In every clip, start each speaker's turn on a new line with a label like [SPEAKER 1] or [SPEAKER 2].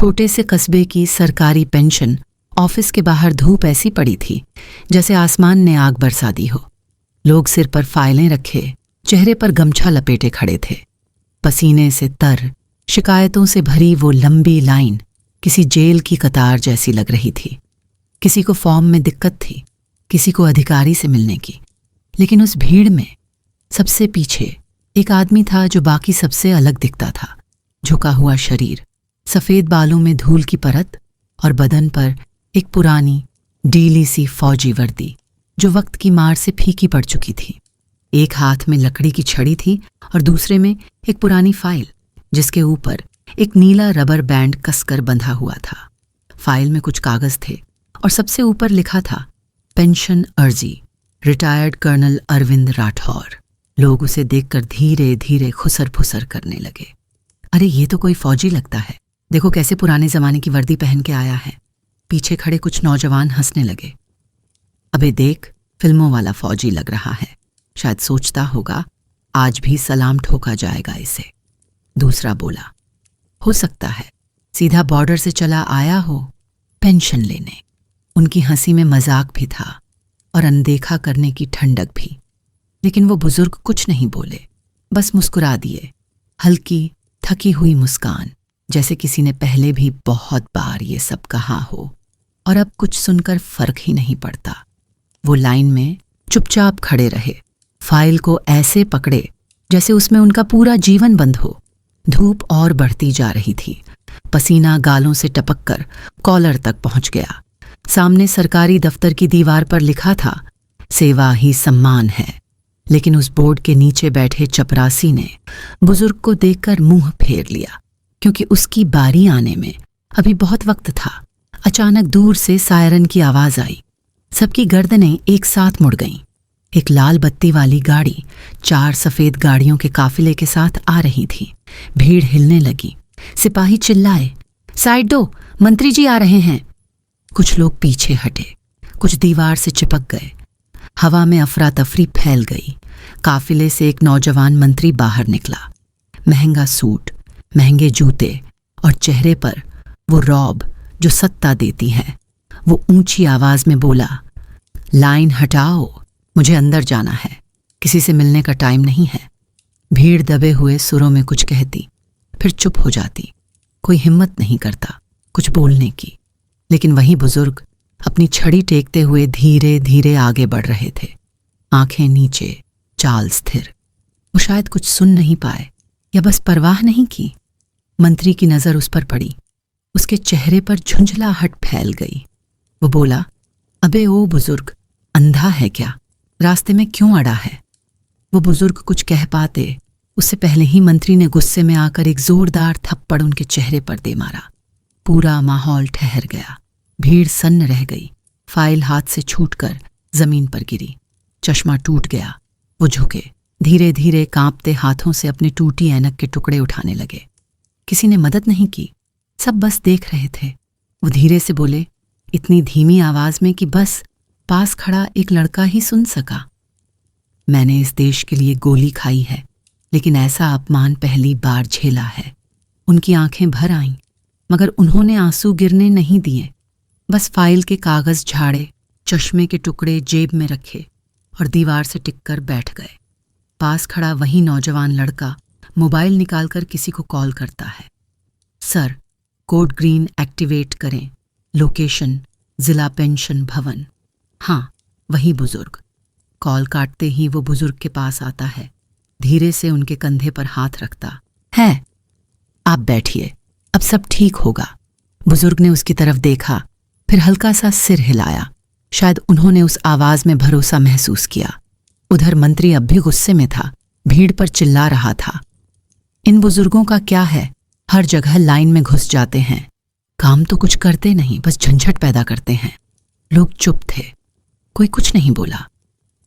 [SPEAKER 1] छोटे से कस्बे की सरकारी पेंशन ऑफिस के बाहर धूप ऐसी पड़ी थी जैसे आसमान ने आग बरसा दी हो। लोग सिर पर फाइलें रखे, चेहरे पर गमछा लपेटे खड़े थे। पसीने से तर, शिकायतों से भरी वो लंबी लाइन किसी जेल की कतार जैसी लग रही थी। किसी को फॉर्म में दिक्कत थी, किसी को अधिकारी से मिलने की। लेकिन उस भीड़ में सबसे पीछे एक आदमी था जो बाकी सबसे अलग दिखता था। झुका हुआ शरीर, सफ़ेद बालों में धूल की परत और बदन पर एक पुरानी ढीली सी फौजी वर्दी जो वक्त की मार से फीकी पड़ चुकी थी। एक हाथ में लकड़ी की छड़ी थी और दूसरे में एक पुरानी फाइल जिसके ऊपर एक नीला रबर बैंड कसकर बंधा हुआ था। फाइल में कुछ कागज थे और सबसे ऊपर लिखा था पेंशन अर्जी, रिटायर्ड कर्नल अरविंद राठौर। लोग उसे देखकर धीरे धीरे खुसर फुसर करने लगे। अरे ये तो कोई फौजी लगता है, देखो कैसे पुराने जमाने की वर्दी पहन के आया है। पीछे खड़े कुछ नौजवान हंसने लगे। अबे देख, फिल्मों वाला फौजी लग रहा है, शायद सोचता होगा आज भी सलाम ठोका जाएगा इसे। दूसरा बोला, हो सकता है सीधा बॉर्डर से चला आया हो पेंशन लेने। उनकी हंसी में मजाक भी था और अनदेखा करने की ठंडक भी। लेकिन वो बुजुर्ग कुछ नहीं बोले, बस मुस्कुरा दिए, हल्की थकी हुई मुस्कान, जैसे किसी ने पहले भी बहुत बार ये सब कहा हो और अब कुछ सुनकर फर्क ही नहीं पड़ता। वो लाइन में चुपचाप खड़े रहे, फाइल को ऐसे पकड़े जैसे उसमें उनका पूरा जीवन बंद हो। धूप और बढ़ती जा रही थी, पसीना गालों से टपककर कॉलर तक पहुंच गया। सामने सरकारी दफ्तर की दीवार पर लिखा था सेवा ही सम्मान है, लेकिन उस बोर्ड के नीचे बैठे चपरासी ने बुजुर्ग को देखकर मुंह फेर लिया, क्योंकि उसकी बारी आने में अभी बहुत वक्त था। अचानक दूर से सायरन की आवाज आई। सबकी गर्दनें एक साथ मुड़ गईं। एक लाल बत्ती वाली गाड़ी 4 सफेद गाड़ियों के काफिले के साथ आ रही थी। भीड़ हिलने लगी। सिपाही चिल्लाए, साइड दो, मंत्री जी आ रहे हैं। कुछ लोग पीछे हटे, कुछ दीवार से चिपक गए। हवा में अफरा तफरी फैल गई। काफिले से एक नौजवान मंत्री बाहर निकला। महंगा सूट, महंगे जूते और चेहरे पर वो रौब जो सत्ता देती है। वो ऊंची आवाज में बोला, लाइन हटाओ, मुझे अंदर जाना है, किसी से मिलने का टाइम नहीं है। भीड़ दबे हुए सुरों में कुछ कहती, फिर चुप हो जाती। कोई हिम्मत नहीं करता कुछ बोलने की। लेकिन वही बुजुर्ग अपनी छड़ी टेकते हुए धीरे धीरे आगे बढ़ रहे थे, आंखें नीचे, चाल स्थिर। वो शायद कुछ सुन नहीं पाए या बस परवाह नहीं की। मंत्री की नजर उस पर पड़ी। उसके चेहरे पर झुंझलाहट फैल गई। वो बोला, अबे ओ बुजुर्ग, अंधा है क्या? रास्ते में क्यों अड़ा है? वो बुजुर्ग कुछ कह पाते उससे पहले ही मंत्री ने गुस्से में आकर एक जोरदार थप्पड़ उनके चेहरे पर दे मारा। पूरा माहौल ठहर गया। भीड़ सन्न रह गई। फाइल हाथ से छूटकर जमीन पर गिरी। चश्मा टूट गया। वो झुके, धीरे धीरे कांपते हाथों से अपनी टूटी ऐनक के टुकड़े उठाने लगे। किसी ने मदद नहीं की, सब बस देख रहे थे। वो धीरे से बोले, इतनी धीमी आवाज में कि बस पास खड़ा एक लड़का ही सुन सका, मैंने इस देश के लिए गोली खाई है, लेकिन ऐसा अपमान पहली बार झेला है। उनकी आंखें भर आईं, मगर उन्होंने आंसू गिरने नहीं दिए। बस फाइल के कागज झाड़े, चश्मे के टुकड़े जेब में रखे और दीवार से टिककर बैठ गए। पास खड़ा वही नौजवान लड़का मोबाइल निकालकर किसी को कॉल करता है। सर, कोड ग्रीन एक्टिवेट करें, लोकेशन जिला पेंशन भवन। हाँ, वही बुजुर्ग। कॉल काटते ही वो बुजुर्ग के पास आता है, धीरे से उनके कंधे पर हाथ रखता है। आप बैठिए, अब सब ठीक होगा। बुजुर्ग ने उसकी तरफ देखा, फिर हल्का सा सिर हिलाया। शायद उन्होंने उस आवाज में भरोसा महसूस किया। उधर मंत्री अब भी गुस्से में था, भीड़ पर चिल्ला रहा था, इन बुजुर्गों का क्या है, हर जगह लाइन में घुस जाते हैं, काम तो कुछ करते नहीं, बस झंझट पैदा करते हैं। लोग चुप थे, कोई कुछ नहीं बोला,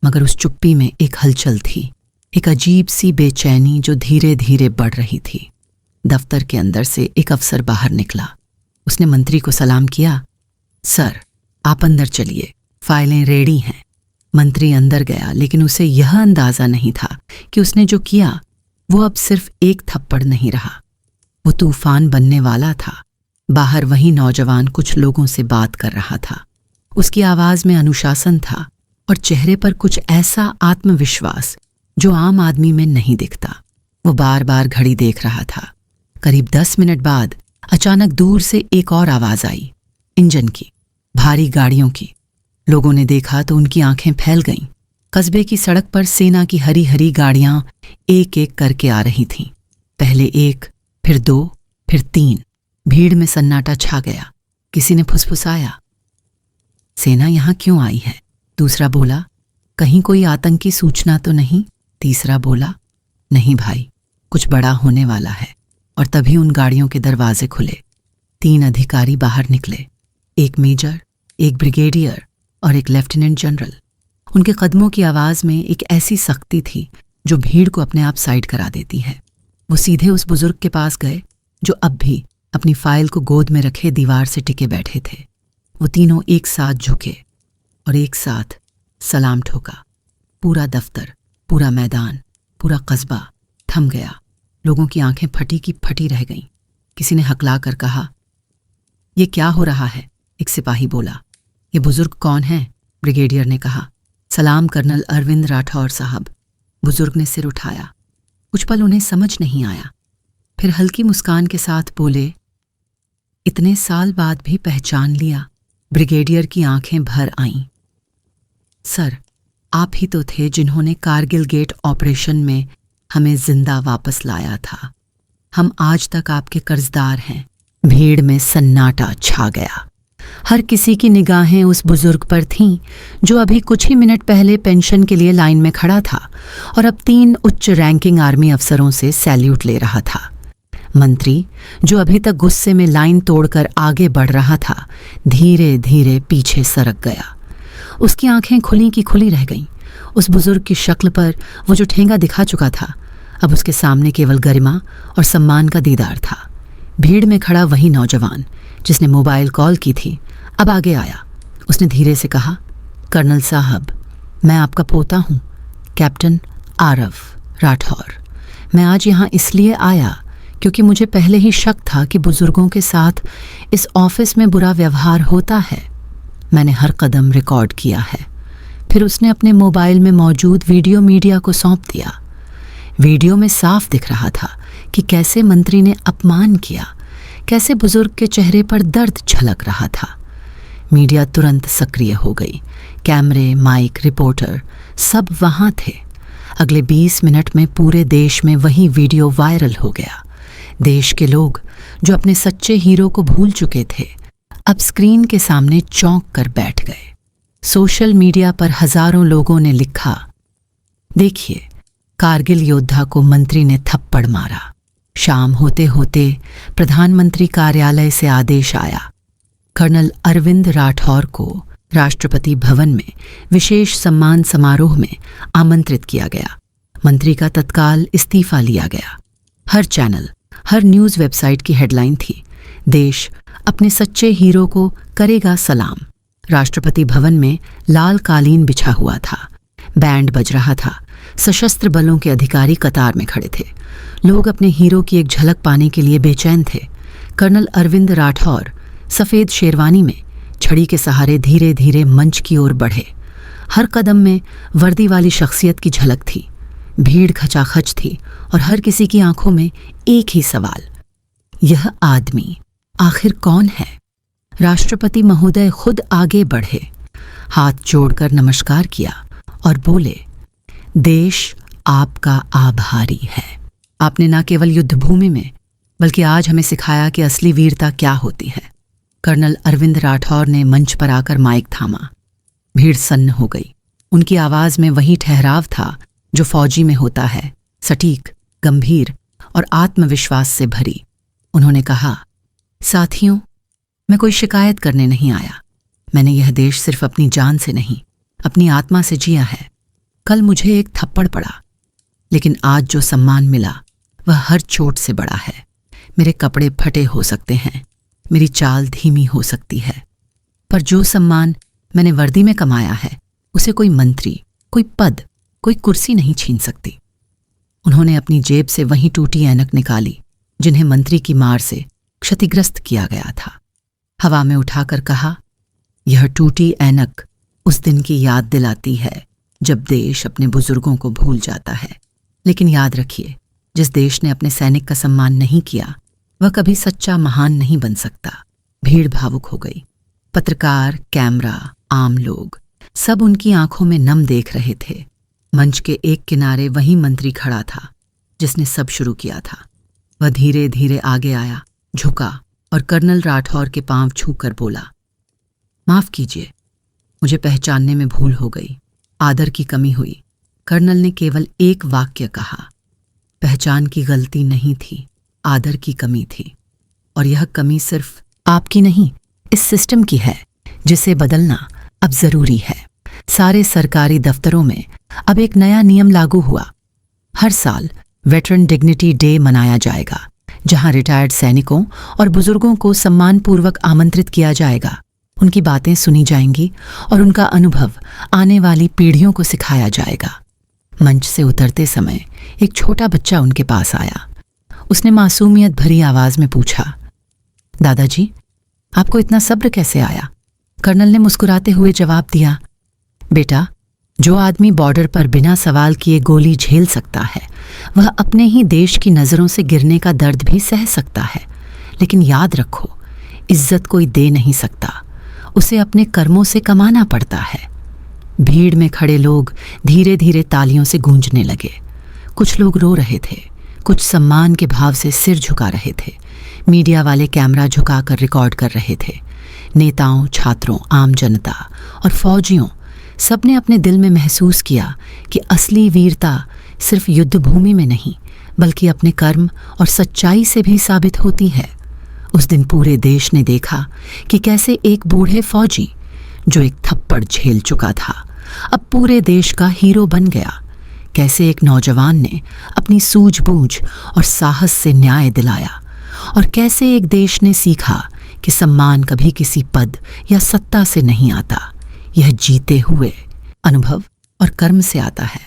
[SPEAKER 1] मगर उस चुप्पी में एक हलचल थी, एक अजीब सी बेचैनी जो धीरे धीरे बढ़ रही थी। दफ्तर के अंदर से एक अफसर बाहर निकला। उसने मंत्री को सलाम किया। सर, आप अंदर चलिए, फाइलें रेडी हैं। मंत्री अंदर गया, लेकिन उसे यह अंदाजा नहीं था कि उसने जो किया वो अब सिर्फ एक थप्पड़ नहीं रहा, वो तूफान बनने वाला था। बाहर वही नौजवान कुछ लोगों से बात कर रहा था। उसकी आवाज में अनुशासन था और चेहरे पर कुछ ऐसा आत्मविश्वास जो आम आदमी में नहीं दिखता। वो बार बार घड़ी देख रहा था। करीब 10 मिनट बाद अचानक दूर से एक और आवाज आई, इंजन की, भारी गाड़ियों की। लोगों ने देखा तो उनकी आंखें फैल गईं। कस्बे की सड़क पर सेना की हरी हरी गाड़ियां एक एक करके आ रही थीं। पहले 1, फिर 2, फिर 3। भीड़ में सन्नाटा छा गया। किसी ने फुसफुसाया, सेना यहां क्यों आई है? दूसरा बोला, कहीं कोई आतंकी सूचना तो नहीं? तीसरा बोला, नहीं भाई, कुछ बड़ा होने वाला है। और तभी उन गाड़ियों के दरवाजे खुले। 3 अधिकारी बाहर निकले, एक मेजर, एक ब्रिगेडियर और एक लेफ्टिनेंट जनरल। उनके कदमों की आवाज में एक ऐसी सख्ती थी जो भीड़ को अपने आप साइड करा देती है। वो सीधे उस बुजुर्ग के पास गए जो अब भी अपनी फाइल को गोद में रखे दीवार से टिके बैठे थे। वो तीनों एक साथ झुके और एक साथ सलाम ठोका। पूरा दफ्तर, पूरा मैदान, पूरा कस्बा थम गया। लोगों की आंखें फटी की फटी रह गईं। किसी ने हकला कर कहा, ये क्या हो रहा है? एक सिपाही बोला। ये बुजुर्ग कौन है? ब्रिगेडियर ने कहा। सलाम कर्नल अरविंद राठौर साहब। बुजुर्ग ने सिर उठाया। कुछ पल उन्हें समझ नहीं आया, फिर हल्की मुस्कान के साथ बोले, इतने साल बाद भी पहचान लिया? ब्रिगेडियर की आंखें भर आईं। सर, आप ही तो थे जिन्होंने कारगिल गेट ऑपरेशन में हमें जिंदा वापस लाया था। हम आज तक आपके कर्जदार हैं। भीड़ में सन्नाटा छा गया। हर किसी की निगाहें उस बुजुर्ग पर थीं जो अभी कुछ ही मिनट पहले पेंशन के लिए लाइन में खड़ा था और अब 3 उच्च रैंकिंग आर्मी अफसरों से सैल्यूट ले रहा था। मंत्री, जो अभी तक गुस्से में लाइन तोड़कर आगे बढ़ रहा था, धीरे धीरे पीछे सरक गया। उसकी आंखें खुली की खुली रह गईं। उस बुजुर्ग की शक्ल पर वो जो ठेंगा दिखा चुका था, अब उसके सामने केवल गरिमा और सम्मान का दीदार था। भीड़ में खड़ा वही नौजवान जिसने मोबाइल कॉल की थी अब आगे आया। उसने धीरे से कहा, कर्नल साहब, मैं आपका पोता हूँ, कैप्टन आरव राठौर। मैं आज यहाँ इसलिए आया क्योंकि मुझे पहले ही शक था कि बुजुर्गों के साथ इस ऑफिस में बुरा व्यवहार होता है। मैंने हर कदम रिकॉर्ड किया है। फिर उसने अपने मोबाइल में मौजूद वीडियो मीडिया को सौंप दिया। वीडियो में साफ दिख रहा था कि कैसे मंत्री ने अपमान किया, कैसे बुजुर्ग के चेहरे पर दर्द झलक रहा था। मीडिया तुरंत सक्रिय हो गई। कैमरे, माइक, रिपोर्टर सब वहां थे। अगले 20 मिनट में पूरे देश में वही वीडियो वायरल हो गया। देश के लोग जो अपने सच्चे हीरो को भूल चुके थे, अब स्क्रीन के सामने चौंक कर बैठ गए। सोशल मीडिया पर हजारों लोगों ने लिखा, देखिए, कारगिल योद्धा को मंत्री ने थप्पड़ मारा। शाम होते होते प्रधानमंत्री कार्यालय से आदेश आया। कर्नल अरविंद राठौर को राष्ट्रपति भवन में विशेष सम्मान समारोह में आमंत्रित किया गया। मंत्री का तत्काल इस्तीफा लिया गया। हर चैनल, हर न्यूज़ वेबसाइट की हेडलाइन थी, देश अपने सच्चे हीरो को करेगा सलाम। राष्ट्रपति भवन में लाल कालीन बिछा हुआ था। बैंड बज रहा था। सशस्त्र बलों के अधिकारी कतार में खड़े थे। लोग अपने हीरो की एक झलक पाने के लिए बेचैन थे। कर्नल अरविंद राठौर सफ़ेद शेरवानी में छड़ी के सहारे धीरे धीरे मंच की ओर बढ़े। हर कदम में वर्दी वाली शख्सियत की झलक थी। भीड़ खचाखच थी और हर किसी की आंखों में एक ही सवाल, यह आदमी आखिर कौन है? राष्ट्रपति महोदय खुद आगे बढ़े, हाथ जोड़कर नमस्कार किया और बोले, देश आपका आभारी है। आपने न केवल युद्धभूमि में बल्कि आज हमें सिखाया कि असली वीरता क्या होती है। कर्नल अरविंद राठौर ने मंच पर आकर माइक थामा। भीड़ सन्न हो गई। उनकी आवाज में वही ठहराव था जो फौजी में होता है, सटीक, गंभीर और आत्मविश्वास से भरी। उन्होंने कहा, साथियों, मैं कोई शिकायत करने नहीं आया। मैंने यह देश सिर्फ अपनी जान से नहीं, अपनी आत्मा से जिया है। कल मुझे एक थप्पड़ पड़ा, लेकिन आज जो सम्मान मिला वह हर चोट से बड़ा है। मेरे कपड़े फटे हो सकते हैं, मेरी चाल धीमी हो सकती है, पर जो सम्मान मैंने वर्दी में कमाया है उसे कोई मंत्री, कोई पद, कोई कुर्सी नहीं छीन सकती। उन्होंने अपनी जेब से वही टूटी ऐनक निकाली जिन्हें मंत्री की मार से क्षतिग्रस्त किया गया था। हवा में उठाकर कहा, यह टूटी ऐनक उस दिन की याद दिलाती है जब देश अपने बुजुर्गों को भूल जाता है। लेकिन याद रखिए, जिस देश ने अपने सैनिक का सम्मान नहीं किया वह कभी सच्चा महान नहीं बन सकता। भीड़ भावुक हो गई। पत्रकार, कैमरा, आम लोग सब उनकी आंखों में नम देख रहे थे। मंच के एक किनारे वही मंत्री खड़ा था जिसने सब शुरू किया था। वह धीरे धीरे आगे आया, झुका और कर्नल राठौर के पांव छूकर बोला, माफ कीजिए, मुझे पहचानने में भूल हो गई, आदर की कमी हुई। कर्नल ने केवल एक वाक्य कहा, पहचान की गलती नहीं थी, आदर की कमी थी। और यह कमी सिर्फ आपकी नहीं, इस सिस्टम की है जिसे बदलना अब जरूरी है। सारे सरकारी दफ्तरों में अब एक नया नियम लागू हुआ। हर साल वेटरन डिग्निटी डे मनाया जाएगा, जहां रिटायर्ड सैनिकों और बुजुर्गों को सम्मानपूर्वक आमंत्रित किया जाएगा। उनकी बातें सुनी जाएंगी और उनका अनुभव आने वाली पीढ़ियों को सिखाया जाएगा। मंच से उतरते समय एक छोटा बच्चा उनके पास आया। उसने मासूमियत भरी आवाज में पूछा, दादाजी, आपको इतना सब्र कैसे आया? कर्नल ने मुस्कुराते हुए जवाब दिया, बेटा, जो आदमी बॉर्डर पर बिना सवाल किए गोली झेल सकता है वह अपने ही देश की नज़रों से गिरने का दर्द भी सह सकता है। लेकिन याद रखो, इज्जत कोई दे नहीं सकता, उसे अपने कर्मों से कमाना पड़ता है। भीड़ में खड़े लोग धीरे धीरे तालियों से गूंजने लगे। कुछ लोग रो रहे थे, कुछ सम्मान के भाव से सिर झुका रहे थे। मीडिया वाले कैमरा झुकाकर रिकॉर्ड कर रहे थे। नेताओं, छात्रों, आम जनता और फौजियों सबने अपने दिल में महसूस किया कि असली वीरता सिर्फ युद्ध भूमि में नहीं बल्कि अपने कर्म और सच्चाई से भी साबित होती है। उस दिन पूरे देश ने देखा कि कैसे एक बूढ़े फौजी जो एक थप्पड़ झेल चुका था अब पूरे देश का हीरो बन गया। कैसे एक नौजवान ने अपनी सूझबूझ और साहस से न्याय दिलाया और कैसे एक देश ने सीखा कि सम्मान कभी किसी पद या सत्ता से नहीं आता, यह जीते हुए अनुभव और कर्म से आता है।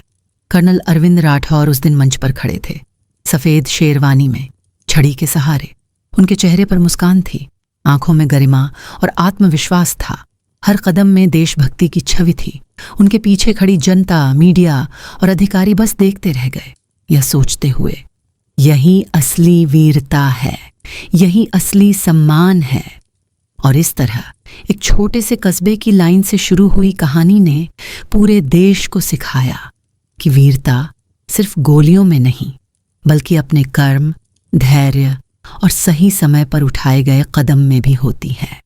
[SPEAKER 1] कर्नल अरविंद राठौर उस दिन मंच पर खड़े थे, सफेद शेरवानी में, छड़ी के सहारे। उनके चेहरे पर मुस्कान थी, आंखों में गरिमा और आत्मविश्वास था। हर कदम में देशभक्ति की छवि थी। उनके पीछे खड़ी जनता, मीडिया और अधिकारी बस देखते रह गए, यह सोचते हुए, यही असली वीरता है, यही असली सम्मान है। और इस तरह एक छोटे से कस्बे की लाइन से शुरू हुई कहानी ने पूरे देश को सिखाया कि वीरता सिर्फ गोलियों में नहीं बल्कि अपने कर्म, धैर्य और सही समय पर उठाए गए कदम में भी होती है।